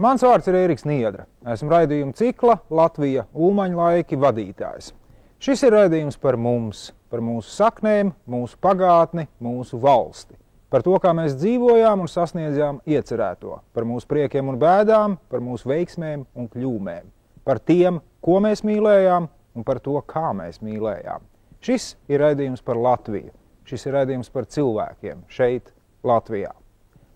Mans vārds ir Ēriks Niedra. Esmu raidījuma cikla Latvija Ulmaņu laiki vadītājs. Šis ir raidījums par mums, par mūsu saknēm, mūsu pagātni, mūsu valsti. Par to, kā mēs dzīvojām un sasniedzām iecerēto, par mūsu priekiem un bēdām, par mūsu veiksmēm un kļūmēm, par tiem, ko mēs mīlējām un par to, kā mēs mīlējām. Šis ir raidījums par Latviju. Šis ir raidījums par cilvēkiem šeit, Latvijā.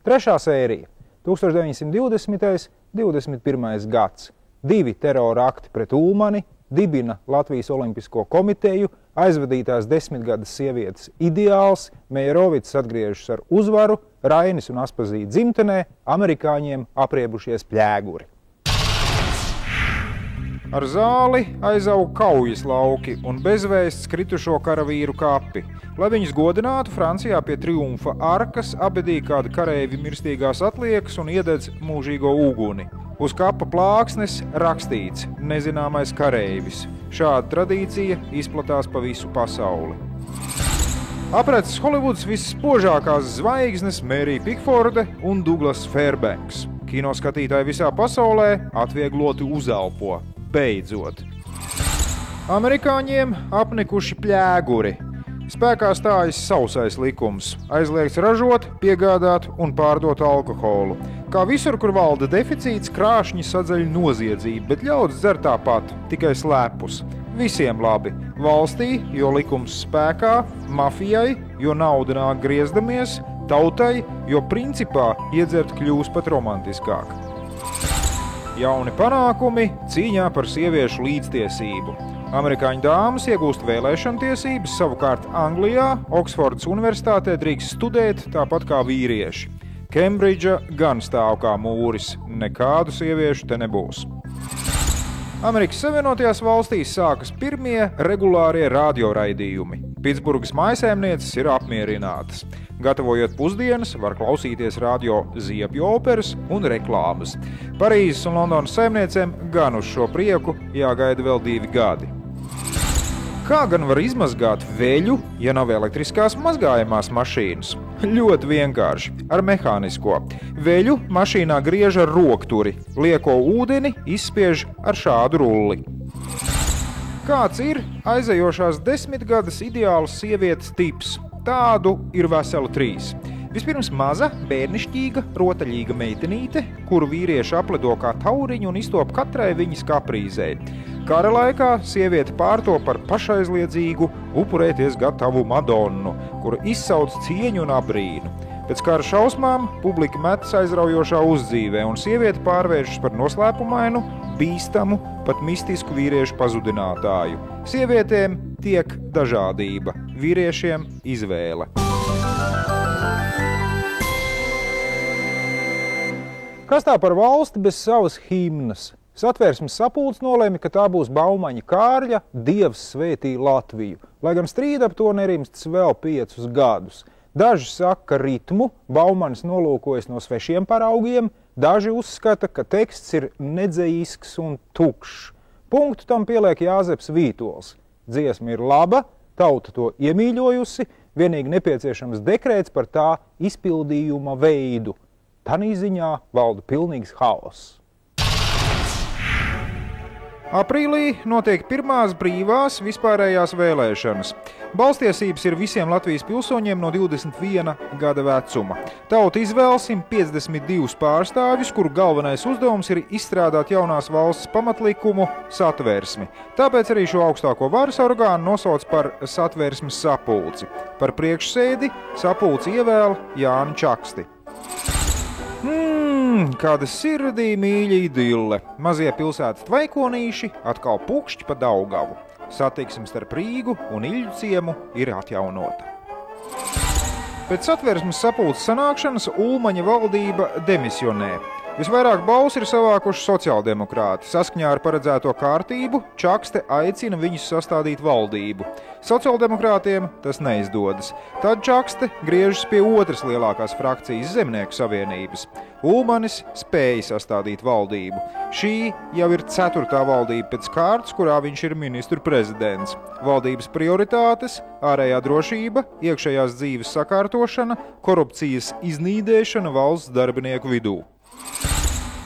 Trešā sērija – 1920. 21. gads. 2 terora akti pret Ulmani, dibina Latvijas Olimpisko komiteju, aizvadītās 10 gadas sievietes ideāls, Mejerovics atgriežas ar uzvaru, Rainis un Aspazīte dzimtenē, amerikāņiem apriebušies pļēguri. Ar zāli aizaug kaujas lauki un bezvēsts kritušo karavīru kapi. Lai viņus godinātu, Francijā pie Triumfa arkas abedīja kādi kareivi mirstīgās atliekas un iededz mūžīgo uguni. Uz kapa plāksnes rakstīts nezināmais kareivis. Šāda tradīcija izplatās pa visu pasauli. Apreces Holivudas visspožākās zvaigznes Mērija Pikforde un Douglas Fairbanks. Kinoskatītāji visā pasaulē atviegloti uzelpo. Beidzot. Amerikāņiem apnikuši pļēguri. Spēkā stājas sausais likums. Aizliegts ražot, piegādāt un pārdot alkoholu. Kā visur, kur valda deficīts, krāšņi sadzeļ noziedzību, bet ļauds dzer tāpat, tikai slēpus. Visiem labi. Valstī, jo likums spēkā, mafijai, jo nauda nāk griezdamies, tautai, jo principā iedzert kļūs pat romantiskāk. Jauni panākumi cīņā par sieviešu līdztiesību. Amerikāņu dāmas iegūst vēlēšanu tiesības, savukārt Anglijā, Oksfordas universitātē drīkst studēt tāpat kā vīrieši. Kembridža gan stāv kā mūris, nekādu sieviešu te nebūs. Amerikas Savienotajās valstīs sākas pirmie regulārie radioraidījumi. Pitsburgas mājasēmnieces ir apmierinātas. Gatavojot pusdienas, var klausīties radio ziepju operas un reklāmas. Parīzes un Londonas saimniecēm gan uz šo prieku jāgaida vēl 2 gadi. Kā gan var izmazgāt veļu, ja nav elektriskās mazgājamās mašīnas? Ļoti vienkārši, ar mehānisko. Veļu mašīnā griež ar rokturi, lieko ūdeni izspiež ar šādu rulli. Kāds ir aizejošās 10 gadas ideāls sievietes tips? Tādu ir veseli 3. Vispirms maza, bērnišķīga, rotaļīga meitenīte, kuru vīrieši aplido kā tauriņu un iztop katrai viņas kaprīzei. Kara laikā sieviete pārtop par pašaizliedzīgu, upurēties gatavu Madonnu, kura izsauc cieņu un abrīnu. Pēc kara šausmām publika metas aizraujošā uzdzīvē, un sieviete pārvēršas par noslēpumainu, bīstamu, pat mistisku vīriešu pazudinātāju. Sievietēm tiek dažādība, vīriešiem izvēle. Kas tā par valsti bez savas himnas? Satversmes sapulce nolēma, ka tā būs Baumaņa Kārļa Dievs svētī Latviju, lai gan strīda ap to nerimsts vēl 5 gadus. Daži saka, ka ritmu Baumanis nolūkojas no svešiem paraugiem, daži uzskata, ka teksts ir nedzejisks un tukšs. Punktu tam pieliek Jāzeps Vītols. Dziesma ir laba, tauta to iemīļojusi, vienīgi nepieciešams dekrēts par tā izpildījuma veidu. Tanī ziņā valda pilnīgs haoss. Aprīlī notiek pirmās brīvās vispārējās vēlēšanas. Balstiesības ir visiem Latvijas pilsoņiem no 21 gada vecuma. Tauta izvēl 152 pārstāvjus, kuru galvenais uzdevums ir izstrādāt jaunās valsts pamatlikumu Satversmi. Tāpēc arī šo augstāko varas orgānu nosauc par Satversmes sapulci. Par priekšsēdi sapulci ievēl Jāni Čaksti. Kāda sirdī mīļa idille. Mazie pilsētas tvaikonīši atkal pukšķi pa Daugavu. Satiksme starp Rīgu un Iļļu ciemu ir atjaunota. Pēc Satversmes sapulces sanākšanas Ulmaņa valdība demisionē. Visvairāk balsu ir savākuši sociāldemokrāti. Saskaņā ar paredzēto kārtību Čakste aicina viņus sastādīt valdību. Sociāldemokrātiem tas neizdodas. Tad Čakste griežas pie otras lielākās frakcijas Zemnieku savienības. Ulmanis spēja sastādīt valdību. Šī jau ir 4. valdība pēc kārtas, kurā viņš ir ministru prezidents. Valdības prioritātes – ārējā drošība, iekšējās dzīves sakārtošana, korupcijas iznīdēšana valsts darbinieku vidū.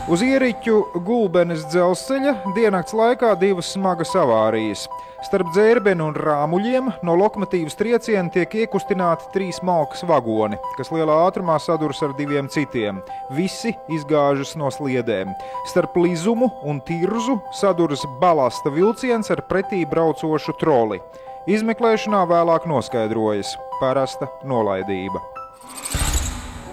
Uz Ieriķu Gulbenes dzelzceļa diennakts laikā 2 smagas avārijas. Starp Dzērbeni un Rāmuļiem no lokomotīvas trieciena tiek iekustināti 3 malkas vagoni, kas lielā ātrumā saduras ar 2 citiem. Visi izgāžas no sliedēm. Starp Lizumu un Tirzu saduras balasta vilciens ar pretī braucošu troli. Izmeklēšanā vēlāk noskaidrojas parasta nolaidība.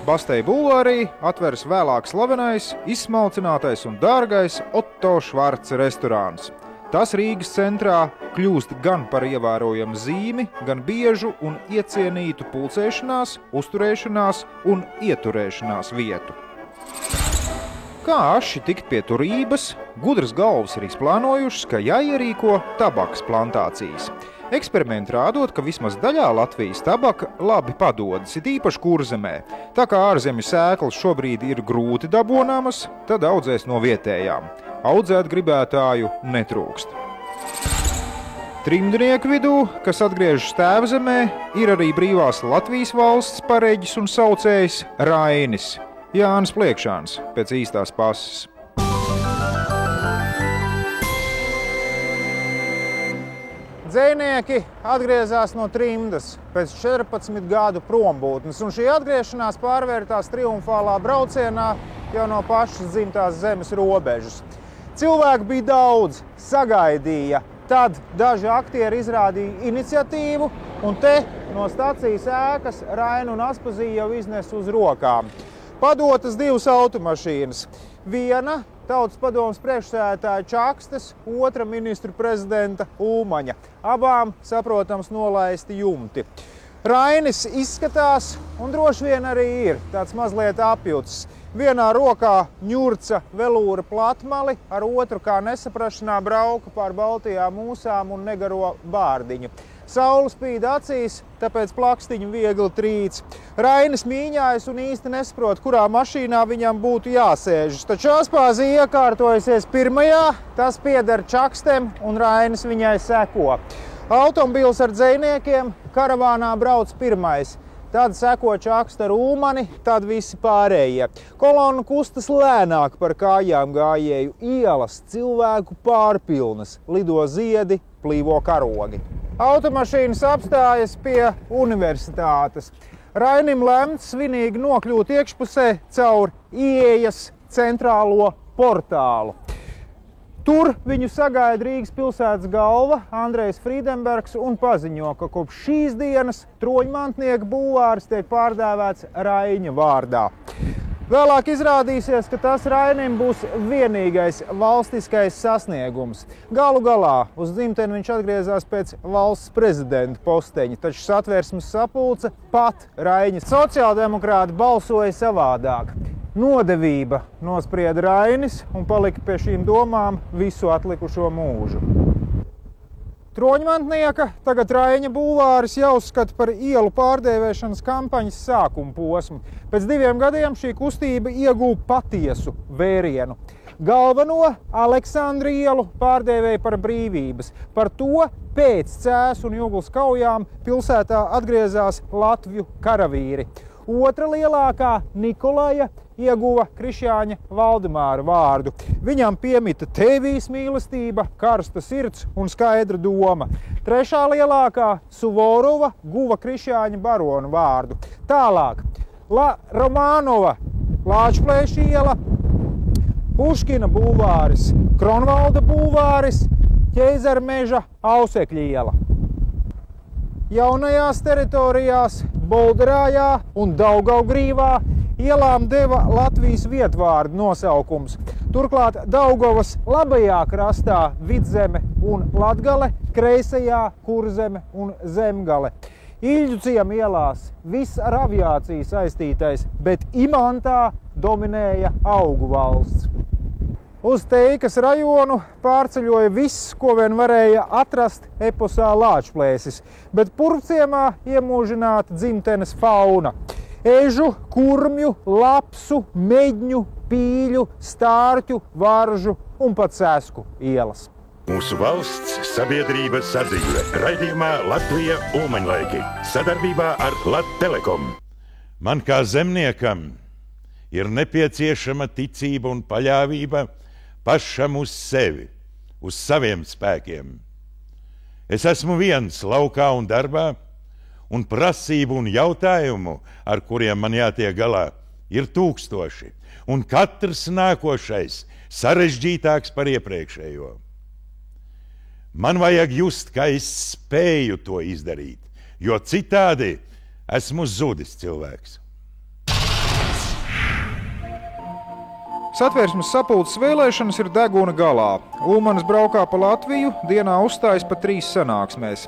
Bastei bulvārī atveras vēlāk slavenais, izsmalcinātais un dārgais Otto Švarca restorāns. Tas Rīgas centrā kļūst gan par ievērojamu zīmi, gan biežu un iecienītu pulcēšanās, uzturēšanās un ieturēšanās vietu. Kā aši tikt pie turības, gudras galvas ir izplānojušas, ka jāierīko tabakas plantācijas. Eksperimenti rādot, ka vismaz daļā Latvijas tabaka labi padodas, it īpaši Kurzemē. Tā kā ārzemju sēklas šobrīd ir grūti dabonāmas, tad audzēs no vietējām. Audzēt gribētāju netrūkst. Trimdnieku vidū, kas atgriežas tēvzemē, ir arī brīvās Latvijas valsts pareģis un saucējs Rainis. Jānis Pliekšāns pēc īstās pases. Dzejnieki atgriezās no trimdas pēc 14 gadu prombūtnes, un šī atgriešanās pārvērtās triumfālā braucienā jau no pašas dzimtās zemes robežas. Cilvēku bija daudz, sagaidīja, tad daži aktieri izrādīja iniciatīvu, un te no stacijas ēkas Rainu un Aspaziju jau iznes uz rokām. Padotas 2 automašīnas. Viena Tautas padomes priekšsēdētāja Čakstes, otra ministru prezidenta Ulmaņa. Abām, saprotams, nolaisti jumti. Rainis izskatās, un droši vien arī ir tāds mazliet apjucis. Vienā rokā ņurca velūra platmali, ar otru kā nesaprašanā brauka pār baltajām mūsām un negaro bārdiņu. Saule spīd acīs, tāpēc plakstiņu viegli trīc. Rainis mīņājas un īsti nesaprot, kurā mašīnā viņam būtu jāsēžas. Taču Aspāzija iekārtojusies pirmajā, tas pieder Čakstem un Rainis viņai seko. Automobils ar dzejniekiem karavānā brauc pirmais. Tad seko Čakste ar Ulmani, tad visi pārējie. Kolona kustas lēnāk par kājām gājēju. Ielas cilvēku pārpilnas, lido ziedi, plīvo karogi. Automašīnas apstājas pie universitātes. Rainim lemts svinīgi nokļūt iekšpusē caur ieejas centrālo portālu. Tur viņu sagaida Rīgas pilsētas galva Andrejs Frīdenbergs un paziņo, ka kopš šīs dienas Troņmantnieka bulvārs tiek pārdēvēts Raiņa vārdā. Vēlāk izrādīsies, ka tas Rainim būs vienīgais valstiskais sasniegums. Galu galā uz dzimteni viņš atgriezās pēc valsts prezidenta posteņa, taču Satversmes sapulce pat Raiņa. Sociāldemokrāti balsoja savādāk. Nodevība nosprieda Rainis un palika pie šīm domām visu atlikušo mūžu. Troņmantnieka, tagad Raiņa bulvāris jāuzskata par ielu pārdēvēšanas kampaņas sākuma posmu. Pēc 2 gadiem šī kustība ieguva patiesu vērienu. Galveno Aleksandra ielu pārdēvēja par Brīvības. Par to pēc Cēsu un Juglas kaujām pilsētā atgriezās Latviju karavīri. Otra lielākā Nikolaja ieguva Krišjāņa Valdemāra vārdu. Viņam piemita tēvijas mīlestība, karsta sirds un skaidra doma. Trešā lielākā Suvorova guva Krišjāņa barona vārdu. Tālāk Romānova Lāčplēša iela, Puškina bulvāris, Kronvalda bulvāris, Ķeizarmeža Ausekļa iela. Jaunajās teritorijās Bolderājā un Daugavgrīvā ielām deva Latvijas vietvārdu nosaukums. Turklāt Daugavas labajā krastā Vidzeme un Latgale, kreisajā Kurzeme un Zemgale. Iļģu ciema ielās viss ar aviāciju saistītais, bet Imantā dominēja augu valsts. Uz Teikas rajonu pārceļoja viss, ko vien varēja atrast eposā Lāčplēsis, bet Purvciemā iemūžināta dzimtenes fauna. Ežu, kurmju, lapsu, meģņu, pīļu, stārķu, varžu un pat sēsku ielas. Mūsu valsts sabiedrības sadzīve raidījumā Latvija Ulmaņlaiki sadarbībā ar Lattelekom. Man kā zemniekam ir nepieciešama ticība un paļāvība pašam uz sevi, uz saviem spēkiem. Es esmu viens laukā un darbā, un prasību un jautājumu, ar kuriem man jātiek galā, ir tūkstoši, un katrs nākošais sarežģītāks par iepriekšējo. Man vajag just, ka es spēju to izdarīt, jo citādi esmu zudis cilvēks. Satversmes sapulces vēlēšanas ir deguna galā. Ulmanis braukā pa Latviju, dienā uzstājas pa 3 sanāksmēs.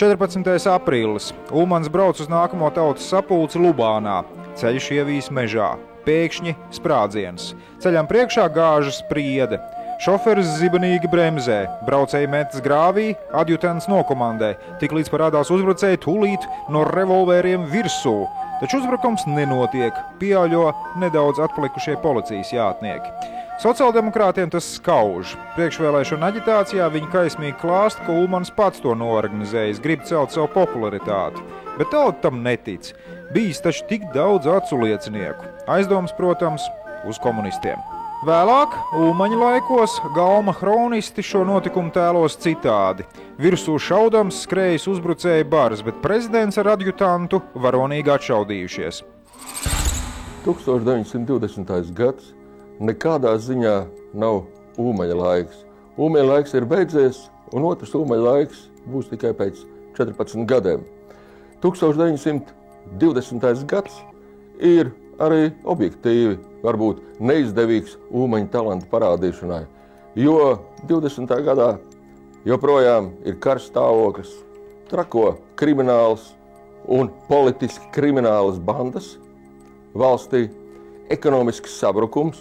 14. aprīlis. Ulmanis brauc uz nākamo tautas sapulci Lubānā. Ceļš ievīs mežā. Pēkšņi sprādziens. Ceļam priekšā gāžas spriede. Šoferis zibenīgi bremzē. Braucēji metas grāvī, adjutants nokomandē. Tiklīdz parādās uzbrucēji, tūlīt no revolvēriem virsū. Taču uzbrukums nenotiek, pieauļo nedaudz atpalikušie policijas jātnieki. Sociāldemokrātiem tas skauž. Priekšvēlēšana aģitācijā viņi kaismīgi klāst, ka Ulmanis pats to noorganizējis, grib celt savu popularitāti. Bet tauta tam netic. Bijis taču tik daudz acu liecinieku. Aizdoms, protams, uz komunistiem. Vēlāk, Ulmaņa laikos, Galma hronisti šo notikumu tēlos citādi. Virsū šaudams skrējas uzbrucēja bars, bet prezidents ar adjutantu varonīgi atšaudījušies. 1920. gads nekādā ziņā nav Ulmaņa laiks. Ulmaņa laiks ir beidzies, un otrs Ulmaņa laiks būs tikai pēc 14 gadiem. 1920. gads ir arī objektīvi, varbūt neizdevīgs Ulmaņa talantu parādīšanai, jo 20. gadā joprojām ir karš stāvoklis, trako krimināls un politiski kriminālas bandas valstī, ekonomisks sabrukums,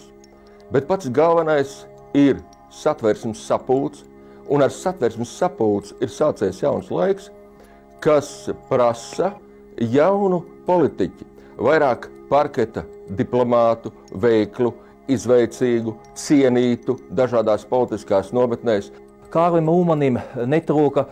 bet pats galvenais ir satversmes sapulce, un ar satversmes sapulci ir sācies jauns laiks, kas prasa jaunu politiķi, vairāk parketa diplomātu, veiklu, izveicīgu, cienītu dažādās politiskās nometnēs. Kārlim Ulmanim netrūka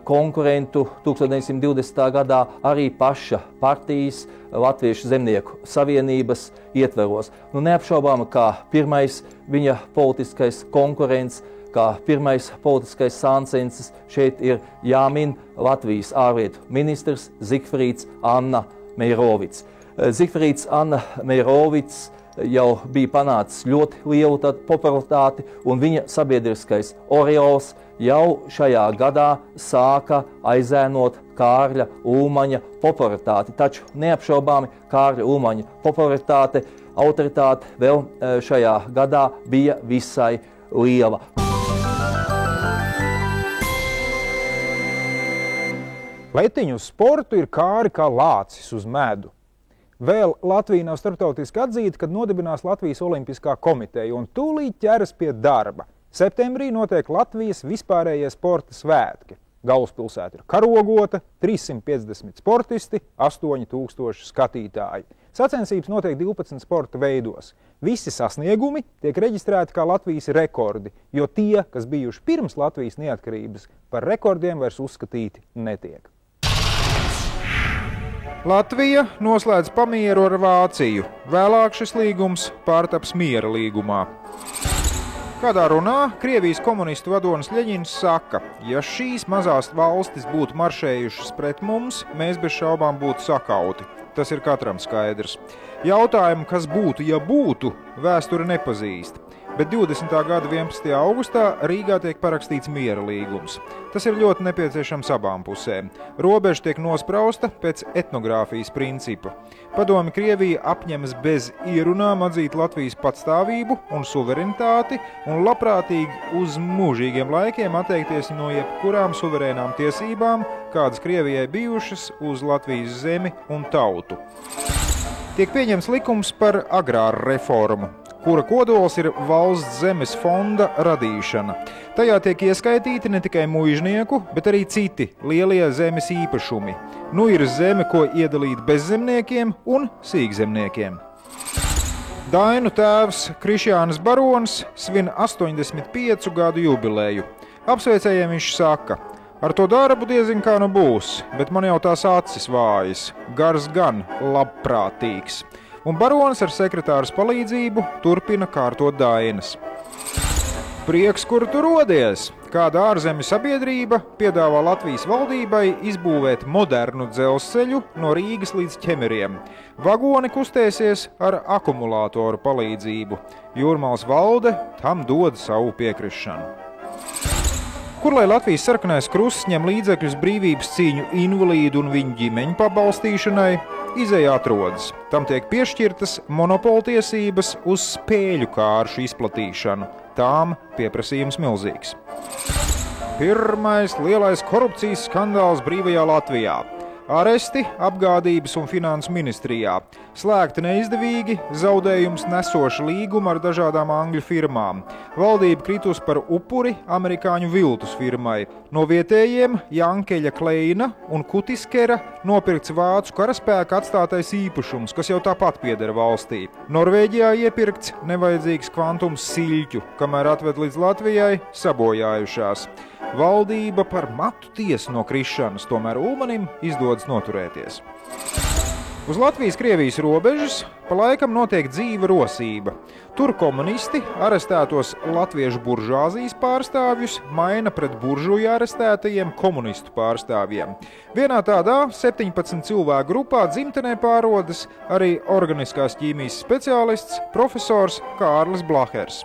konkurentu 1920. gadā arī paša partijas Latviešu zemnieku savienības ietveros. Neapšaubām, kā pirmais viņa politiskais konkurents, kā pirmais politiskais sāncensis šeit ir jāmin Latvijas ārlietu ministrs Zigfrīds Anna Meirovics. Zigfrīds Anna Meirovics jau bija panācis ļoti lielu popularitāti, un viņa sabiedriskais oreols jau šajā gadā sāka aizēnot Kārļa Ulmaņa popularitāti. Taču neapšaubāmi Kārļa Ulmaņa popularitāte, autoritāte vēl šajā gadā bija visai liela. Letiņu uz sportu ir Kāri kā lācis uz medu. Vēl Latvija nav starptautiski atzīta, kad nodibinās Latvijas Olimpiskā komiteja un tūlīt ķeras pie darba. Septembrī notiek Latvijas vispārējie sporta svētki. Galvaspilsēta ir karogota, 350 sportisti, 8000 skatītāji. Sacensības notiek 12 sporta veidos. Visi sasniegumi tiek reģistrēti kā Latvijas rekordi, jo tie, kas bijuši pirms Latvijas neatkarības, par rekordiem vairs uzskatīti netiek. Latvija noslēdz pamieru ar Vāciju. Vēlāk šis līgums pārtaps miera līgumā. Kādā runā Krievijas komunistu vadonis Ļeņins saka, ja šīs mazās valstis būtu maršējušas pret mums, mēs bez šaubām būtu sakauti. Tas ir katram skaidrs. Jautājumu, kas būtu, ja būtu, vēsture nepazīst. Bet 20. gada 11. augustā Rīgā tiek parakstīts miera līgums. Tas ir ļoti nepieciešams abām pusēm. Robeža tiek nosprausta pēc etnogrāfijas principa. Padomi Krievija apņemas bez ierunām atzīt Latvijas patstāvību un suverenitāti un labprātīgi uz mūžīgiem laikiem atteikties no jebkurām suverēnām tiesībām, kādas Krievijai bijušas uz Latvijas zemi un tautu. Tiek pieņemts likums par agrāru reformu, kura kodols ir valsts zemes fonda radīšana. Tajā tiek ieskaitīti ne tikai muižnieku, bet arī citi lielie zemes īpašumi. Nu ir zeme, ko iedalīt bezzemniekiem un sīkzemniekiem. Dainu tēvs Krišjānis Baronis svin 85 gadu jubileju. Apsveicējiem viņš saka, ar to darbu diezin kā nu būs, bet man jau tās acis vājas, gars gan labprātīgs. un baronis ar sekretāras palīdzību turpina kārtot dainas. Prieks, kur tu rodies! Kāda ārzemju sabiedrība piedāvā Latvijas valdībai izbūvēt modernu dzelzceļu no Rīgas līdz Ķemeriem. Vagoni kustēsies ar akumulātoru palīdzību. Jūrmālas valde tam dod savu piekrišanu. Kur lai Latvijas sarkanais krusts ņem līdzekļus brīvības cīņu invalīdu un viņu ģimeņu pabalstīšanai, izeja atrodas. Tam tiek piešķirtas monopoltiesības uz spēļu kāršu izplatīšanu. Tām pieprasījums milzīgs. Pirmais lielais korupcijas skandāls brīvajā Latvijā. Aresti apgādības un finansu ministrijā. Slēgti neizdevīgi, zaudējums nesoši līgumi ar dažādām angļu firmām. Valdība kritus par upuri amerikāņu viltus firmai. No vietējiem Jankeļa Kleina un Kutiskera nopirkts vācu karaspēka atstātais īpašums, kas jau tāpat pieder valstī. Norvēģijā iepirkts nevajadzīgs kvantums siļķu, kamēr atved līdz Latvijai sabojājušās. Valdība par matu tiesu no krišanas, tomēr Ulmanim izdodas noturēties. Uz Latvijas-Krievijas robežas pa laikam notiek dzīva rosība. Tur komunisti arestētos latviešu buržāzijas pārstāvjus maina pret buržuju arestētajiem komunistu pārstāvjiem. Vienā tādā 17 cilvēku grupā dzimtenē pārodas arī organiskās ķīmijas speciālists profesors Kārlis Blahers.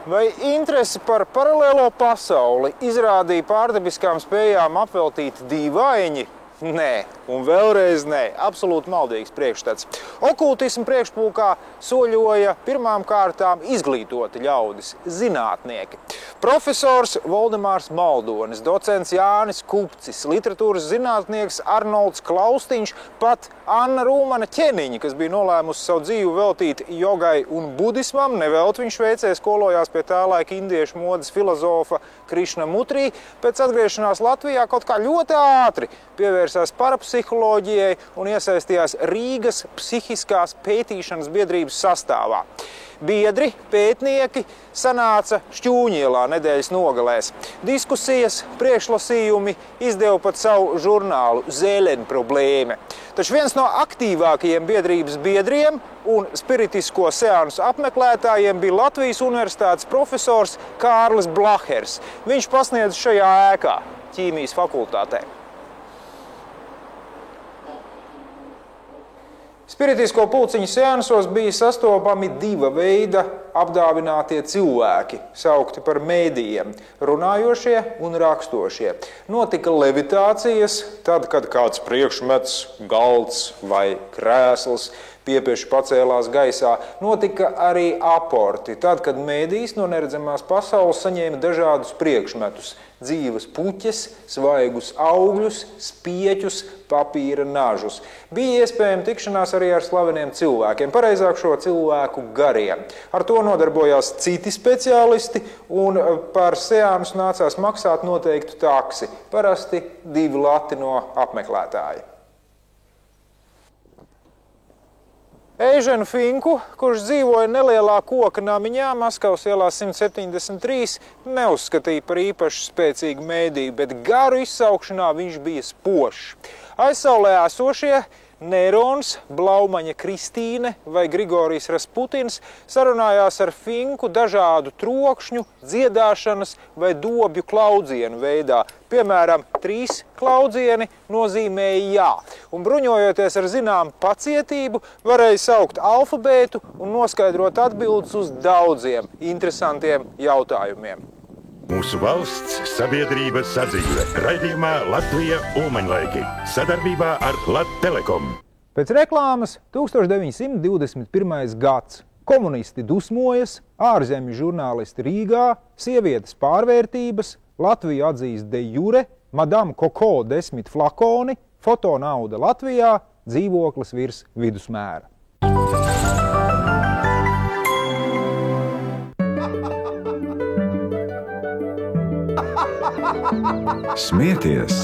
Vai interesi par paralēlo pasauli izrādīja pārdabiskām spējām apveltīti dīvaini? Nē, un vēlreiz nē, absolūti maldīgs priekšstats. Okultismu priekšpulkā soļoja pirmām kārtām izglītoti ļaudis, zinātnieki. Profesors Voldemārs Maldonis, docents Jānis Kupcis, literatūras zinātnieks Arnolds Klaustiņš, pat Anna Rūmana Ķeniņa, kas bija nolēmusi savu dzīvi veltīt jogai un budismam, nevelti viņš Šveicē skolojās pie tā laika indiešu modes filozofa Krišna Mutrī, pēc atgriešanās Latvijā kaut kā ļoti ātri pievērsās parapsiholoģijai un iesaistījās Rīgas psihiskās pētīšanas biedrības sastāvā. Biedri, pētnieki sanāca Šķūņielā nedēļas nogalēs. Diskusijas, priekšlasījumi, izdeva pat savu žurnālu Zēlenproblēme. Taču viens no aktīvākajiem biedrības biedriem un spiritisko seansu apmeklētājiem bija Latvijas universitātes profesors Kārlis Blahers. Viņš pasniedz šajā ēkā, ķīmijas fakultātē. Spiritisko pulciņu seansos bija sastopami diva veida apdāvinātie cilvēki, saukti par mēdījiem, runājošie un rakstošie. Notika levitācijas, tad, kad kāds priekšmets, galds vai krēsls piepieši pacēlās gaisā. Notika arī aporti, tad, kad mēdījis no neredzamās pasaules saņēma dažādus priekšmetus. Dzīves puķes, svaigus augļus, spieķus, papīra nažus. Bija iespējama tikšanās arī ar slaveniem cilvēkiem, pareizāk šo cilvēku gariem. Ar to nodarbojās citi speciālisti un par seansu nācās maksāt noteiktu taksi, parasti 2 lati no apmeklētāja. Eiženu Finku, kurš dzīvoja nelielā koka namiņā Maskavas ielā 173, neuzskatīja par īpaši spēcīgu mēdīju, bet garu izsaukšanā viņš bija spožs. Aizsaulē esošie Nerons, Blaumaņa Kristīne vai Grigorijs Rasputins sarunājās ar Finku dažādu trokšņu, dziedāšanas vai dobju klaudzienu veidā. Piemēram, 3 klaudzieni nozīmēja jā, un bruņojoties ar zināmu pacietību, varēja saukt alfabētu un noskaidrot atbildes uz daudziem interesantiem jautājumiem. Mūsu valsts sabiedrība sadzīve. Raidījumā Latvija Ulmaņlaiki. Sadarbībā ar Lattelekom. Pēc reklāmas 1921. gads. Komunisti dusmojas, ārzemju žurnālisti Rīgā, sievietes pārvērtības, Latviju atzīst de jure, Madame Coco 10 flakoni, fotonauda Latvijā, dzīvoklis virs vidusmēra. Smieties,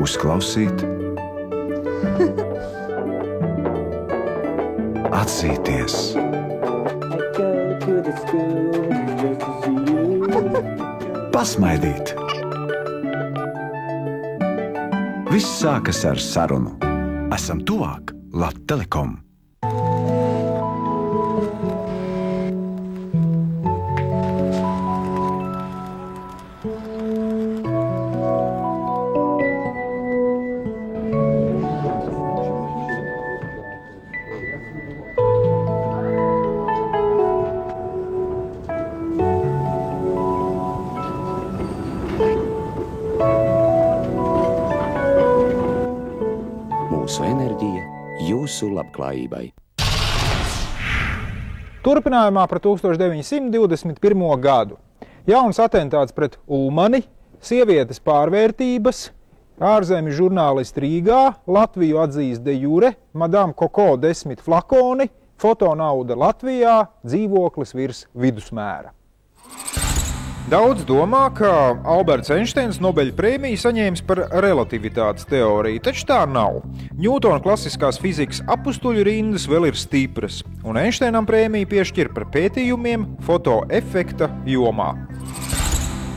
uzklausīt, atzīties. pasmaidīt. Viss sākas ar sarunu. Esam tuvāk Latvijas Telekom. Mūsu enerģija jūsu labklājībai. Turpinājumā par 1921. gadu. Jauns atentāts pret Ulmani, sievietes pārvērtības, ārzemju žurnālisti Rīgā, Latviju atzīst de jure, Madame Coco 10 flakoni, fotonauda Latvijā, dzīvoklis virs vidusmēra. Daudz domā, ka Alberts Einsteins Nobeļa prēmiju saņēmis par relativitātes teoriju, taču tā nav. Ņūtona klasiskās fizikas apustuļu rindas vēl ir stipras, un Einsteinam prēmiju piešķir par pētījumiem fotoefekta jomā.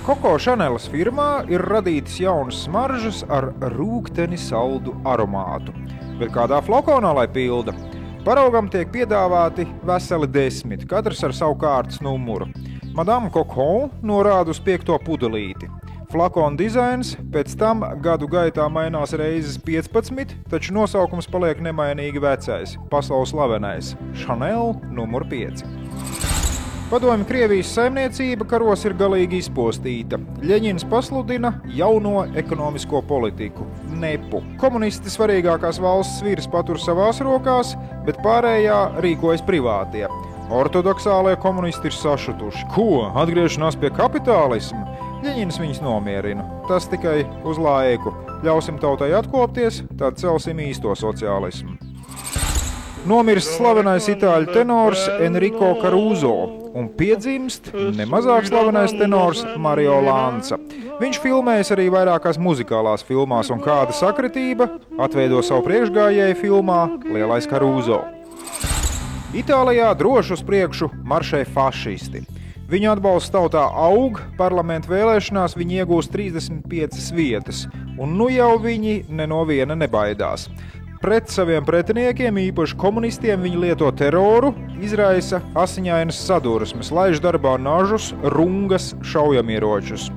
Coco Chanelas firmā ir radītas jaunas smaržas ar rūgteni saldu aromātu. Bet kādā flakonā lai pilda? Paraugam tiek piedāvāti veseli 10, katrs ar savu kārtas numuru. Madame Coco norāda uz 5. pudelīti. Flakona dizains pēc tam gadu gaitā mainās reizes 15, taču nosaukums paliek nemainīgi vecais, pasaules slavenais – Chanel numur 5. Padomju Krievijas saimniecība karos ir galīgi izpostīta. Ļeņins pasludina jauno ekonomisko politiku – NEPu. Komunisti svarīgākās valsts sviras patur savās rokās, bet pārējā rīkojas privātie. Ortodoksālie komunisti ir sašutuši. Ko? Atgriešanās pie kapitālisma? Ļeņins viņus nomierina. Tas tikai uz laiku. Ļausim tautai atkopties, tad celsim īsto sociālismu. Nomirst slavenais itāļu tenors Enrico Caruso un piedzimst nemazāk slavenais tenors Mario Lanza. Viņš filmējas arī vairākās muzikālās filmās, un kāda sakritība atveido savu priekšgājēju filmā Lielais Caruso. Itālijā droši uz priekšu maršē fašisti. Viņu atbalsts tautā aug, parlamentu vēlēšanās viņi iegūst 35 vietas, un nu jau viņi ne no viena nebaidās. Pret saviem pretiniekiem, īpaši komunistiem, viņi lieto teroru, izraisa asiņainas sadursmes, laiž darbā nažus, rungas, šaujamieročus.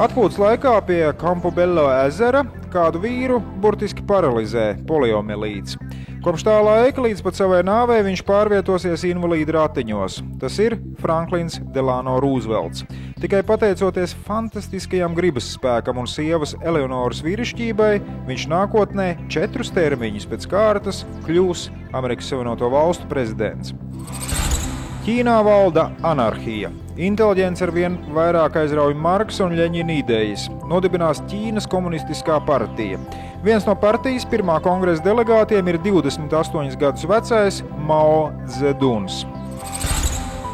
Atpūtas laikā pie Campobello ezera kādu vīru burtiski paralizē poliomielīts. Kopš tā laika līdz pat savai nāvei viņš pārvietosies invalīdu ratiņos. Tas ir Franklins Delano Roosevelts. Tikai pateicoties fantastiskajam gribas spēkam un sievas Eleonoras vīrišķībai, viņš nākotnē 4 termiņus pēc kārtas kļūs Amerikas Savienoto Valstu prezidents. Ķīnā valda anarhija. Inteliģents ar vien vairāk aizrauj Marksa un Ļeņina idejas. Nodibinās Ķīnas komunistiskā partija. Viens no partijas pirmā kongresa delegātiem ir 28 gadus vecais Mao Zeduns.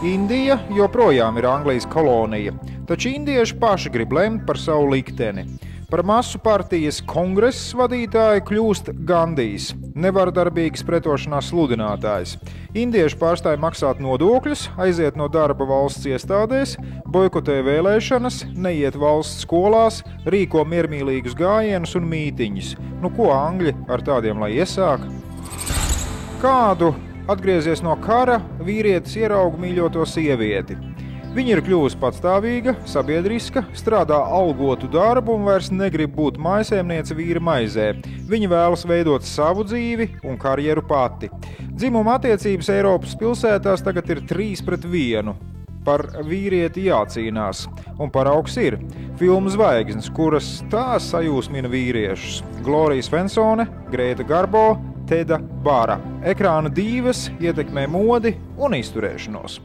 Indija joprojām ir Anglijas kolonija, taču indieši paši grib lemt par savu likteni. Par masu partijas kongresa vadītāju kļūst Gandijs, nevardarbīgas pretošanās sludinātājs. Indieši pārstāja maksāt nodokļus, aiziet no darba valsts iestādēs, boikotē vēlēšanas, neiet valsts skolās, rīko miermīlīgus gājienus un mītiņus. Nu ko angļi ar tādiem lai iesāk? Kādu atgriezies no kara vīrietis ierauga mīļoto sievieti. Viņa ir kļuvusi patstāvīga, sabiedriska, strādā algotu darbu un vairs negrib būt mājsaimniece vīra maizē. Viņa vēlas veidot savu dzīvi un karjeru pati. Dzimuma attiecības Eiropas pilsētās tagad ir 3-1. Par vīrieti jācīnās. Un paraugs ir filmu zvaigznes, kuras tā sajūsmina vīriešus. Glorija Svensone, Grēta Garbo, Teda Bara. Ekrāna dīvas ietekmē modi un izturēšanos.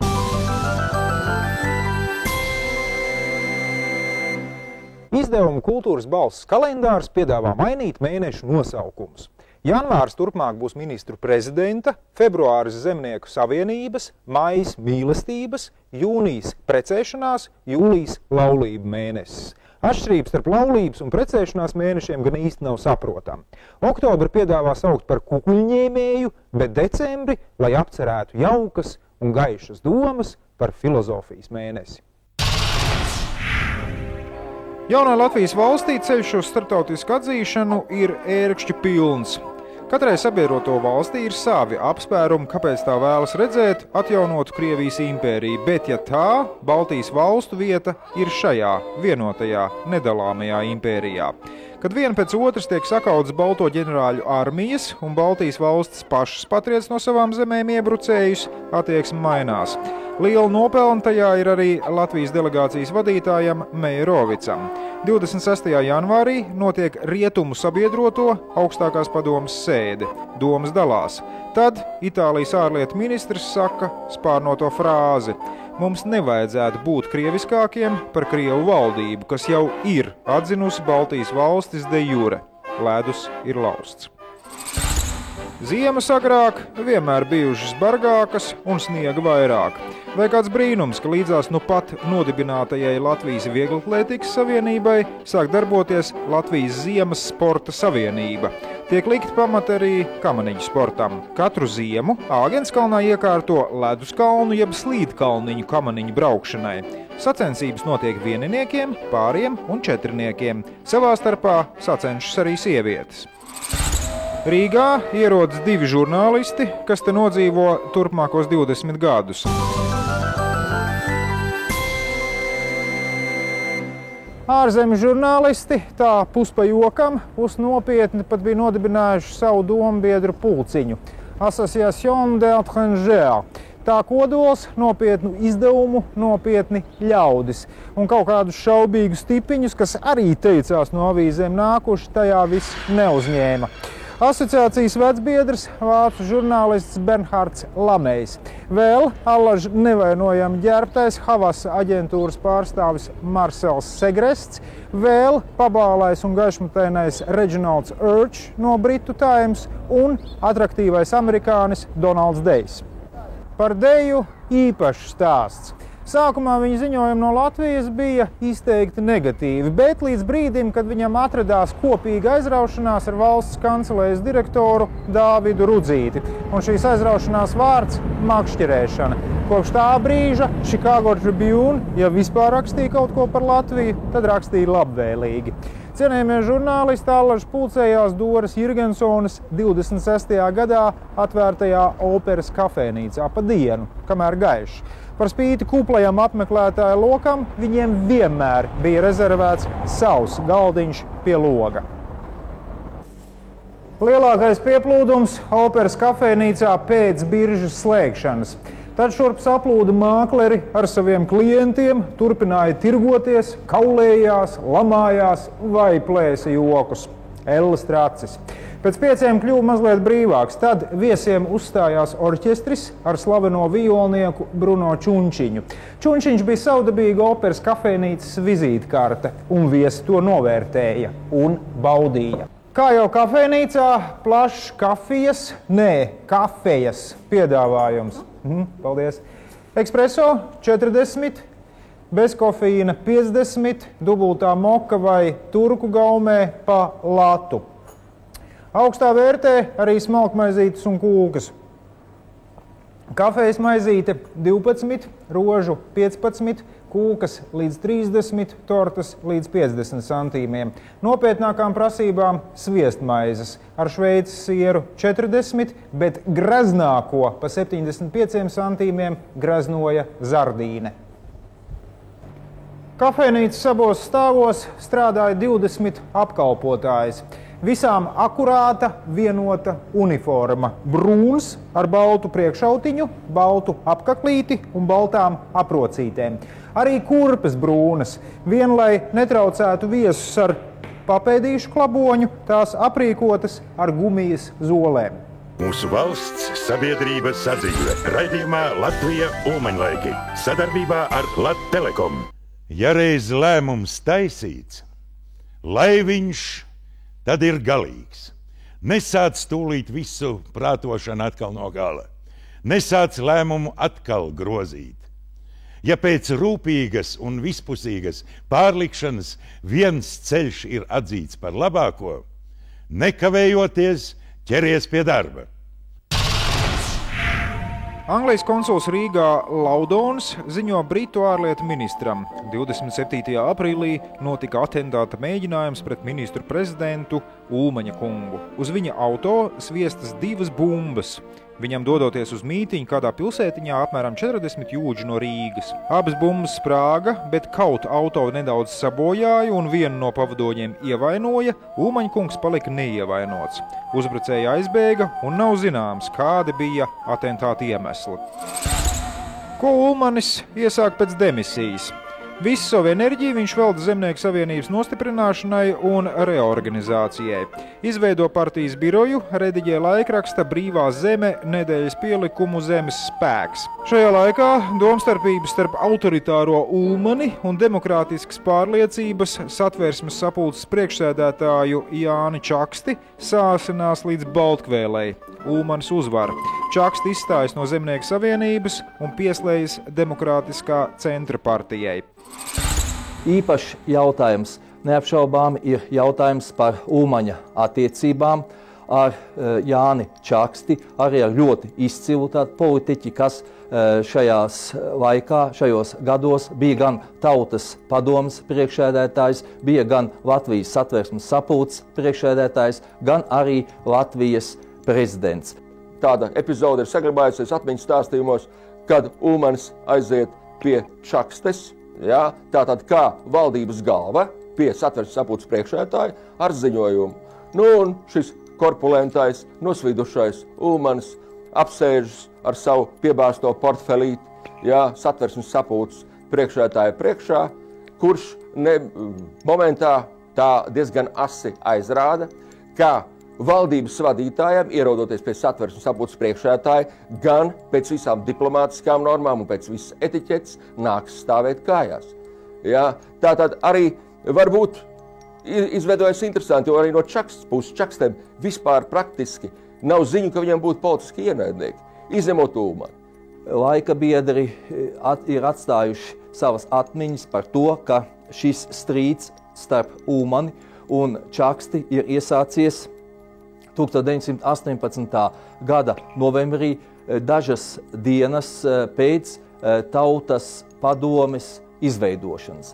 Izdevuma Kultūras balss kalendārs piedāvā mainīt mēnešu nosaukumus. Janvārs turpmāk būs ministru prezidenta, februāris zemnieku savienības, maijs mīlestības, jūnijas precēšanās, jūlijas laulību mēnesis. Atšķirības starp laulības un precēšanās mēnešiem gan īsti nav saprotama. Oktobri piedāvā saukt par kukuļņēmēju, bet decembri, lai apcerētu jaukas un gaišas domas par filozofijas mēnesi. Jaunā Latvijas valstī ceļš uz starptautisku atzīšanu ir ērkšķi pilns. Katrai sabiedroto valstī ir savi apspērumi, kāpēc tā vēlas redzēt atjaunotu Krievijas impēriju, bet ja tā, Baltijas valstu vieta ir šajā vienotajā nedalāmajā impērijā. Kad viena pēc otras tiek sakautas balto ģenerāļu armijas un Baltijas valstis pašas patriec no savām zemēm iebrucējus, attieksme mainās. Liela nopelna tajā ir arī Latvijas delegācijas vadītājam Meijerovicam. 26. janvārī notiek Rietumu sabiedroto augstākās padomes sēde. Domas dalās. Tad Itālijas ārlietu ministrs saka spārnoto frāzi: mums nevajadzētu būt krieviskākiem par Krievu valdību, kas jau ir atzinusi Baltijas valstis de jure. Ledus ir lausts. Ziemas agrāk vienmēr bijušas bargākas un sniega vairāk. Vai kāds brīnums, ka līdzās nu pat nodibinātajai Latvijas Vieglatlētikas savienībai sāk darboties Latvijas Ziemas sporta savienība. Tiek likt pamati arī kamaniņu sportam. Katru ziemu Āgenskalnā iekārto leduskalnu jeb slīdkalniņu kamaniņu braukšanai. Sacensības notiek vieniniekiem, pāriem un četriniekiem. Savā starpā sacenšas arī sievietes. Rīgā ierodas 2 žurnālisti, kas te nodzīvo turpmākos 20 gadus. Ārzemju žurnālisti tā pus pa jokam, pus nopietni pat bija nodibinājuši savu dombiedru pulciņu Association d'étrangers. Tā kodols nopietnu izdevumu, nopietni ļaudis. Un kaut kādus šaubīgus tipiņus, kas arī teicās no avīzēm nākuši, tajā viss neuzņēma. Asociācijas vecbiedrs vācu žurnālists Bernhards Lamejs. Vēl allaž nevainojami ģērbtais Havasa aģentūras pārstāvis Marcels Segrests. Vēl pabālais un gaišmatainais Reginalds Urch no Britu Times un atraktīvais amerikānis Donalds Dejs. Par Deju īpašs stāsts. Sākumā viņa ziņojumi no Latvijas bija izteikti negatīvi, bet līdz brīdim, kad viņam atradās kopīga aizraušanās ar valsts kancelējas direktoru Dāvidu Rudzīti. Un šīs aizraušanās vārds – makšķerēšana. Kopš tā brīža Chicago Tribune, ja vispār rakstīja kaut ko par Latviju, tad rakstīja labvēlīgi. Cienējamie žurnālisti allaž pulcējās Doras Jirgensonas 26. gadā atvērtajā operas kafejnīcā pa dienu, kamēr gaišs. Par spīti kuplajam apmeklētāju lokam viņiem vienmēr bija rezervēts savs galdiņš pie loga. Lielākais pieplūdums operas kafejnīcā pēc biržas slēgšanas. Tad šurp saplūda mākleri ar saviem klientiem, turpināja tirgoties, kaulējās, lamājās vai plēsa jokus. Ellis Tracis. Pēc 5 kļuva mazliet brīvāks, tad viesiem uzstājās orķestris ar slaveno vijolnieku Bruno Čunčiņu. Čunčiņš bija savdabīga operas kafejnīcas vizītkarte, un viesi to novērtēja un baudīja. Kā jau kafejnīcā, plašs kafejas piedāvājums. Paldies. Ekspreso 40, bez kofīna 50, dubultā moka vai turku gaumē pa latu. Augstā vērtē arī smalkmaizītes un kūkas. Kafejas maizīte 12, rožu 15, kūkas līdz 30, tortas līdz 50 centīmiem. Nopietnākām prasībām sviestmaizes ar šveices sieru 40, bet greznāko pa 75 centīmiem greznoja Zardīne. Kafejnīcas abos stāvos strādāja 20 apkalpotājs. Visām akurāta, vienota uniforma. Brūns ar baltu priekšautiņu, baltu apkaklīti un baltām aprocītēm. Arī kurpes brūnas. Vien, lai netraucētu viesus ar papēdīšu klaboņu, tās aprīkotas ar gumijas zolēm. Mūsu valsts sabiedrība sadzīve. Raidījumā Latvija Ulmaņlaiki. Sadarbībā ar Lattelekom. Ja reiz lēmums taisīts, lai viņš tad ir galīgs. Nesāc tūlīt visu prātošanu atkal no gala. Nesāc lēmumu atkal grozīt. Ja pēc rūpīgas un vispusīgas pārlikšanas viens ceļš ir atzīts par labāko, nekavējoties ķeries pie darba. Anglijas konsuls Rīgā Laudons ziņo Britu ārlietu ministram. 27. aprīlī notika atentāta mēģinājums pret ministru prezidentu Ulmaņa kungu. Uz viņa auto sviestas 2 bumbas. Viņam dodoties uz mītiņu kādā pilsētiņā apmēram 40 jūdži no Rīgas. Abas bumbas sprāga, bet kaut auto nedaudz sabojāja un vienu no pavadoņiem ievainoja. Ulmaņa kungs palika neievainots. Uzbrucēji aizbēga un nav zināms, kādi bija atentāta iemesli. Ko Ulmanis iesāk pēc demisijas? Visu savu enerģiju viņš velta Zemnieku savienības nostiprināšanai un reorganizācijai. Izveido partijas biroju, rediģē laikraksta Brīvā zeme nedēļas pielikumu Zemes spēks. Šajā laikā domstarpības starp autoritāro Ulmani un demokrātiskas pārliecības Satversmes sapulces priekšsēdētāju Jāni Čaksti sāsinās līdz Baltkvēlei. Ulmanis uzvar. Čaksti izstājas no Zemnieku savienības un pieslējas Demokrātiskā centra partijai. Īpašs jautājums neapšaubāmi ir jautājums par Ulmaņa attiecībām ar Jāni Čaksti, arī ar ļoti izcilu tādu politiķi, kas šajos gados bija gan Tautas padomes priekšsēdētājs, bija gan Latvijas Satversmes sapulces priekšsēdētājs, gan arī Latvijas prezidents. Tāda epizode ir saglabājusies atmiņas stāstījumos, kad Ulmanis aiziet pie Čakstes, ja, tātad kā valdības galva pie Satversmes sapulces priekšsēdētāja ar ziņojumu. Nu, un šis korpulentais, nosvidušais Ulmanis apsēžas ar savu piebāzto portfelīti, ja, Satversmes sapulces priekšsēdētāja priekšā, kurš momentā tā diezgan asi aizrāda, kā valdības vadītājiem, ierodoties pie Satversmes sapulces priekšsēdētāja, gan pēc visām diplomātiskām normām un pēc visas etiķetes nāks stāvēt kājās. Ja, tātad arī varbūt izveidojas interesanti, jo arī no Čakstes puses Čakstēm vispār praktiski nav ziņu, ka viņiem būtu politiski ienaidnieki, izņemot Ulmani. Laika biedri ir atstājuši savas atmiņas par to, ka šis strīds starp Ulmani un Čaksti ir iesācies 1918. Gada novembrī, dažas dienas pēc Tautas padomes izveidošanas.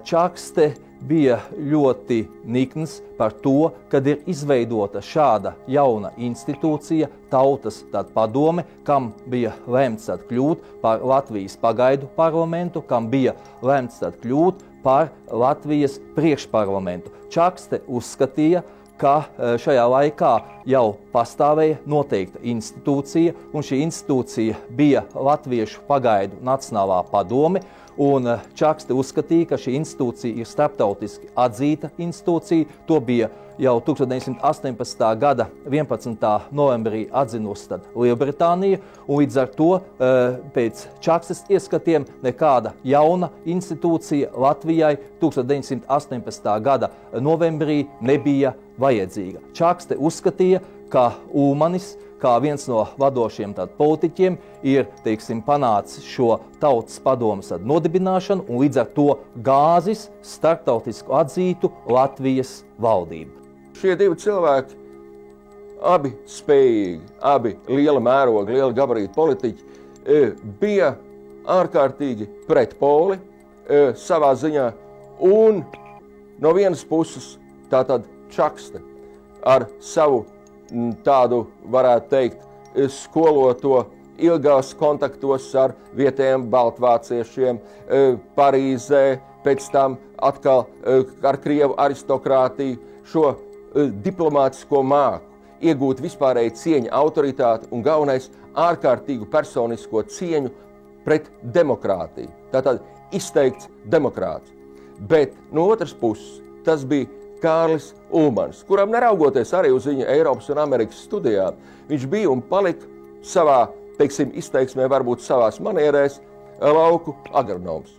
Čakste bija ļoti nikns par to, kad ir izveidota šāda jauna institūcija, Tautas padome, kam bija lemts kļūt par Latvijas pagaidu parlamentu, kam bija lemts kļūt par Latvijas priekšparlamentu. Čakste uzskatīja, ka šajā laikā jau pastāvēja noteikta institūcija, un šī institūcija bija Latviešu pagaidu Nacionālā padome, un Čakste uzskatīja, ka šī institūcija ir starptautiski atzīta institūcija. To bija jau 1918. gada 11. novembrī atzinusi Lielbritānija, un līdz ar to pēc Čakstes ieskatiem nekāda jauna institūcija Latvijai 1918. gada novembrī nebija vajadzīga. Čakste uzskatīja, ka Ulmanis, kā viens no vadošiem politiķiem, ir, panācis šo Tautas padomes nodibināšanu un līdz ar to gāzis starptautisku atzītu Latvijas valdību. Šie divi cilvēki, abi spējīgi, abi liela mēroga, liela gabarīta politiķi, bija ārkārtīgi pretpoli savā ziņā, un no vienas puses tātad Čakste ar savu tādu, varētu teikt, skoloto ilgās kontaktos ar vietējiem baltvāciešiem, Parīzē, pēc tam atkal ar Krievu aristokrātiju, šo diplomātisko māku, iegūt vispārēju cieņu, autoritāti un galvenais ārkārtīgu personisko cieņu pret demokrātiju. Tātad izteikts demokrāts. Bet no otras puses tas bija Kārlis Ulmanis, kuram neraugoties arī uz viņa Eiropas un Amerikas studijām, viņš bija un palika savā, izteiksmē, varbūt savās manierēs, lauku agronoms.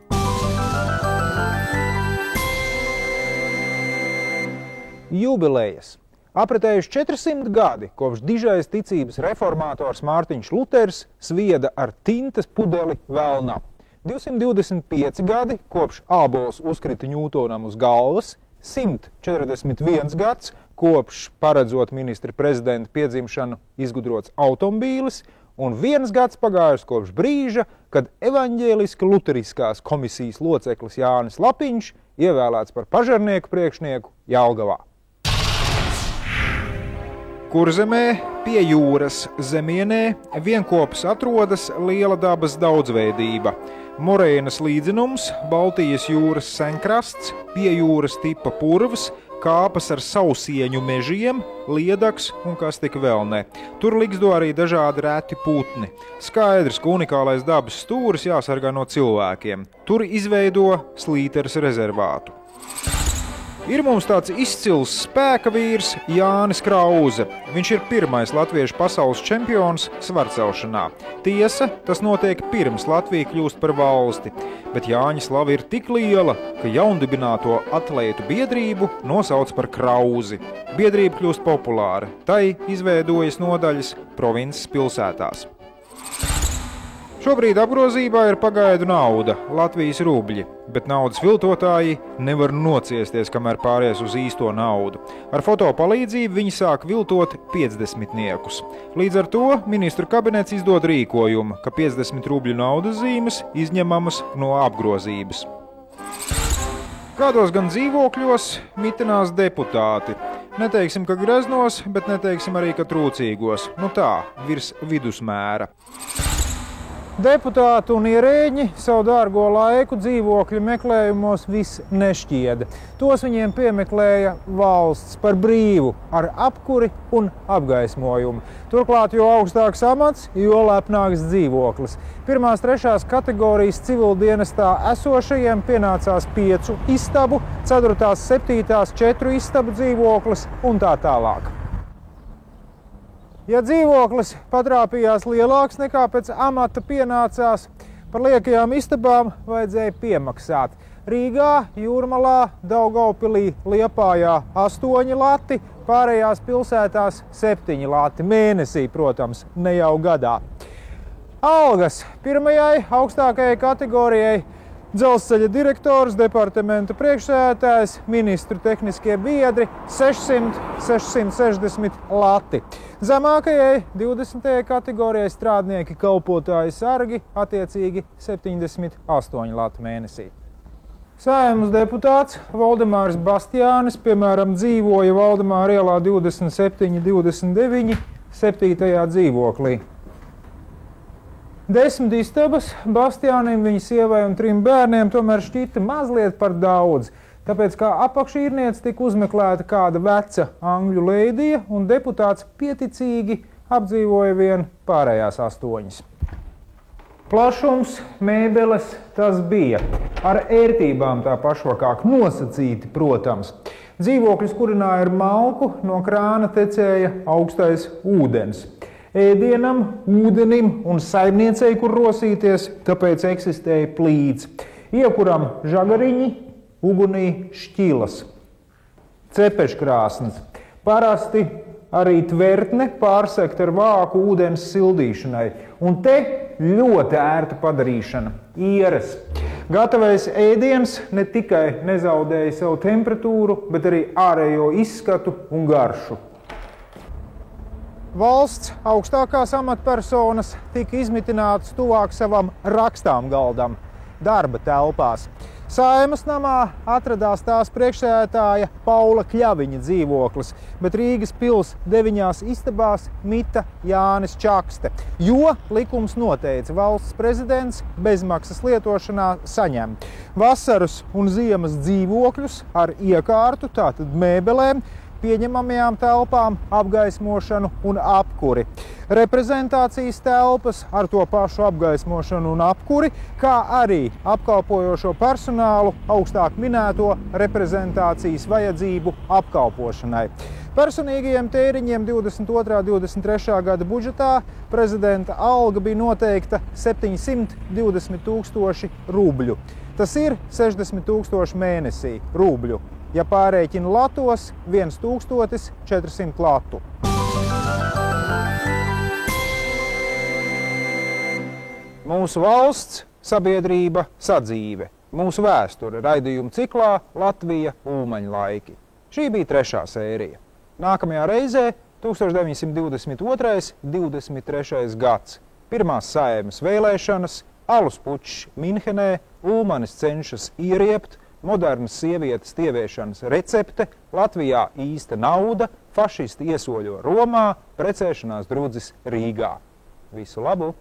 Jubilejas. Apritējuši 400 gadi, kopš dižais ticības reformātors Mārtiņš Luters svieda ar tintas pudeli velnā. 225 gadi, kopš ābols uzkrita Ņūtonam uz galvas, 141 gads, kopš, paredzot ministra prezidenta piedzimšanu, izgudrots automobīlis, un 1 gads pagājis kopš brīža, kad evaņģēliski luteriskās komisijas loceklis Jānis Lapiņš ievēlēts par pažarnieku priekšnieku Jelgavā. Kurzemē, pie jūras zemienē, vienkopus atrodas liela dabas daudzveidība. Morēnas līdzenums, Baltijas jūras senkrasts, pie jūras tipa purvs, kāpas ar sausieņu mežiem, liedaks un kas tik vēl ne. Tur ligzdo arī dažādi reti putni. Skaidrs, ka unikālais dabas stūris jāsargā no cilvēkiem. Tur izveido Slīteres rezervātu. Ir mums tāds izcils spēka vīrs Jānis Krauze. Viņš ir pirmais latviešu pasaules čempions svarcelšanā. Tiesa, tas notiek pirms Latvija kļūst par valsti, bet Jāņa slava ir tik liela, ka jaundibināto atlētu biedrību nosauc par Krauzi. Biedrība kļūst populāra, tai izveidojas nodaļas provinces pilsētās. Šobrīd apgrozībā ir pagaidu nauda, Latvijas rubļi, bet naudas viltotāji nevar nociesties, kamēr pāries uz īsto naudu. Ar foto palīdzību viņi sāk viltot 50-niekus. Līdz ar to ministru kabinets izdod rīkojumu, ka 50 rubļu naudas zīmes izņemamas no apgrozības. Kādos gan dzīvokļos mitinās deputāti. Neteiksim, ka greznos, bet neteiksim arī, ka trūcīgos. Nu tā, virs vidusmēra. Deputāti un ierēģi savu dārgo laiku dzīvokļu meklējumos viss nešķieda. Tos viņiem piemeklēja valsts par brīvu, ar apkuri un apgaismojumu. Turklāt, jo augstāks amats, jo lepnāks dzīvoklis. 1. 3. kategorijas civildienestā esošajiem pienācās 5 istabu, 4. 7. 4 istabu dzīvoklis un tā tālāk. Ja dzīvoklis patrāpījās lielāks nekā pēc amata pienācās, par liekajām istabām vajadzēja piemaksāt. Rīgā, Jūrmalā, Daugavpilī, Liepājā 8 lati, pārējās pilsētās 7 lati mēnesī, protams, ne jau gadā. Algas pirmajai augstākajai kategorijai dzelzceļa direktors, departamenta priekšsēdētājs, ministru tehniskie biedri 600–660 lati. Zemākajai 20. kategorijai strādnieki, kalpotāji, sargi attiecīgi 78 lati mēnesī. Saeimas deputāts Valdemārs Bastiānis, piemēram, dzīvoja Valdemāra ielā 27–29, 7. dzīvoklī. 10 istabas Bastiānim, viņa sievai un 3 bērniem tomēr šķita mazliet par daudz, tāpēc kā apakšīrniece tika uzmeklēta kāda veca angļu leidija un deputāts pieticīgi apdzīvoja vien pārējās 8. Plašums, mēbeles, tas bija. Ar ērtībām tā pašvakāk nosacīti, protams. Dzīvokļus kurināja ar malku, no krāna tecēja augstais ūdens. Ēdienam, ūdenim un saimniecei, kur rosīties, tāpēc eksistēja plīts. Iekuram žagariņi, ugunī šķilas. Cepeškrāsnes. Parasti arī tvertne pārsekta ar vāku ūdens sildīšanai. Un te ļoti ērta padarīšana – ieres. Gatavais ēdiens ne tikai nezaudēja savu temperatūru, bet arī ārējo izskatu un garšu. Valsts augstākās amatpersonas tika izmitinātas tuvāk savam rakstām galdam, darba telpās. Saeimas namā atradās tās priekšsēdētāja Paula Kļaviņa dzīvoklis, bet Rīgas pils 9 istabās mita Jānis Čakste, jo likums noteica valsts prezidents bezmaksas lietošanā saņem vasaras un ziemas dzīvokļus ar iekārtu, tātad mēbelēm, pieņemamajām telpām, apgaismošanu un apkuri. Reprezentācijas telpas ar to pašu apgaismošanu un apkuri, kā arī apkalpojošo personālu augstāk minēto reprezentācijas vajadzību apkalpošanai. Personīgajiem tēriņiem 22. 23. gada budžetā prezidenta alga bija noteikta 720 000 rubļu. Tas ir 60 000 mēnesī rubļu. Ja pārēķina latos, 1400 latu. Mūsu valsts, sabiedrība, sadzīve. Mūsu vēsture raidījuma ciklā Latvija Ulmaņa laiki. Šī bija 3. sērija. Nākamajā reizē 1922. 23. gads. Pirmās Saeimas vēlēšanas, alus pučs Minhenē, Ulmanis cenšas ieriept, modernas sievietes tieviešanas recepte, Latvijā īsta nauda, fašisti iesoļo Romā, precēšanās drudzis Rīgā. Visu labu!